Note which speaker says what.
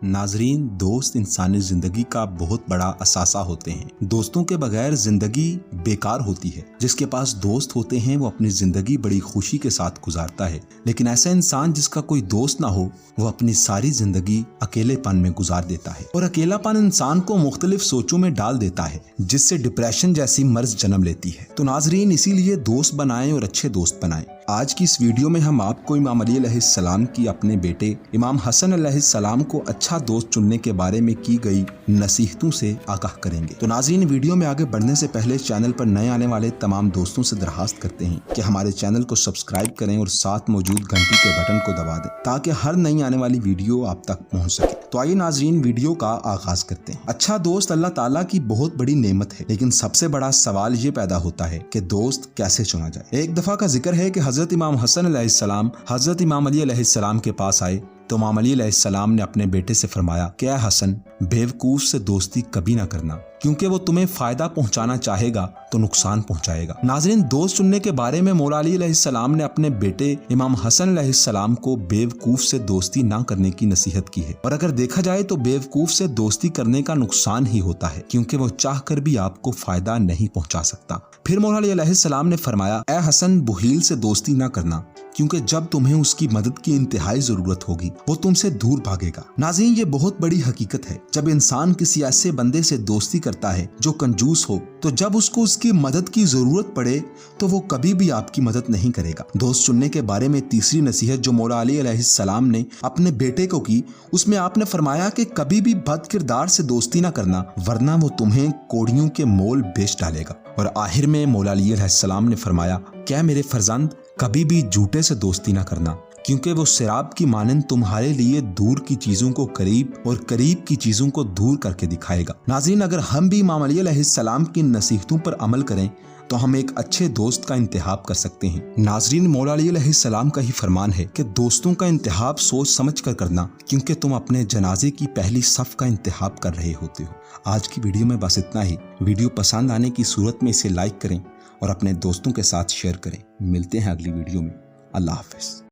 Speaker 1: नाजरीन, दोस्त इंसानी जिंदगी का बहुत बड़ा असासा होते हैं। दोस्तों के बगैर जिंदगी बेकार होती है। जिसके पास दोस्त होते हैं वो अपनी जिंदगी बड़ी खुशी के साथ गुजारता है, लेकिन ऐसा इंसान जिसका कोई दोस्त ना हो वो अपनी सारी जिंदगी अकेलेपन में गुजार देता है। और अकेलापन इंसान को मुख्तलिफ सोचों में डाल देता है, जिससे डिप्रेशन जैसी मर्ज जन्म लेती है। तो नाजरीन, इसीलिए दोस्त बनाएं और अच्छे दोस्त बनाएं। आज की इस वीडियो में हम आपको इमाम अली अलैहिस्सलाम की अपने बेटे इमाम हसन अलैहिस्सलाम को अच्छा दोस्त चुनने के बारे में की गई नसीहतों से आगाह करेंगे। तो नाज़रीन, वीडियो में आगे बढ़ने से पहले चैनल पर नए आने वाले तमाम दोस्तों से दरखास्त करते हैं कि हमारे चैनल को सब्सक्राइब करें और साथ मौजूद घंटी के बटन को दबा दें ताकि हर नई आने वाली वीडियो आप तक पहुँच सके। तो आइए नाज़रीन, वीडियो का आगाज करते हैं। अच्छा दोस्त अल्लाह ताला की बहुत बड़ी नेमत है, लेकिन सबसे बड़ा सवाल ये पैदा होता है कि दोस्त कैसे चुना जाए। एक दफा का जिक्र है कि हजरत इमाम हसन अलैहिस्सलाम हजरत इमाम अली अलैहिस्सलाम के पास आए तो इमाम अली अलैहिस्सलाम ने अपने बेटे से फरमाया कि ऐ हसन, बेवकूफ से दोस्ती कभी ना करना, क्योंकि वो तुम्हें फायदा पहुंचाना चाहेगा तो नुकसान पहुंचाएगा। नाज़रीन, दोस्त चुनने के बारे में मौला अली अलैहिस्सलाम ने अपने बेटे इमाम हसन अलैहिस्सलाम को बेवकूफ से दोस्ती ना करने की नसीहत की है। और अगर देखा जाए तो बेवकूफ से दोस्ती करने का नुकसान ही होता है, क्योंकि वो चाह कर भी आपको फायदा नहीं पहुंचा सकता। फिर मौला अली अलैहिस्सलाम ने फरमाया, ऐ हसन, बुहील से दोस्ती ना करना, क्योंकि जब तुम्हें उसकी मदद की इंतहाई जरूरत होगी वो तुमसे दूर भागेगा। नाज़रीन, ये बहुत बड़ी हकीकत है। जब इंसान किसी ऐसे बंदे से दोस्ती करता है जो कंजूस हो, तो जब उसको उसकी मदद की जरूरत पड़े तो वो कभी भी आपकी मदद नहीं करेगा। दोस्त चुनने के बारे में तीसरी नसीहत जो मौला अली अलैहिस्सलाम ने अपने बेटे को की, उसमें आपने फरमाया कि कभी भी बद किरदार से दोस्ती ना करना, वरना वो तुम्हें कोड़ियों के मोल बेच डालेगा। और आखिर में मौला अली अलैहिस्सलाम ने फरमाया, क्या मेरे फर्जंद, कभी भी झूठे से दोस्ती ना करना, क्योंकि वो शराब की मानंद तुम्हारे लिए दूर की चीजों को करीब और करीब की चीजों को दूर करके दिखाएगा। नाज़रीन, अगर हम भी इमाम अली अलैहिस्सलाम की नसीहतों पर अमल करें तो हम एक अच्छे दोस्त का इंतखाब कर सकते हैं। नाज़रीन, मौला अली अलैहिस्सलाम का ही फरमान है कि दोस्तों का इंतखाब सोच समझ कर करना, क्योंकि तुम अपने जनाजे की पहली सफ का इंतखाब कर रहे होते हो। आज की वीडियो में बस इतना ही। वीडियो पसंद आने की सूरत में इसे लाइक करें और अपने दोस्तों के साथ शेयर करें। मिलते हैं अगली वीडियो में। अल्लाह हाफिज।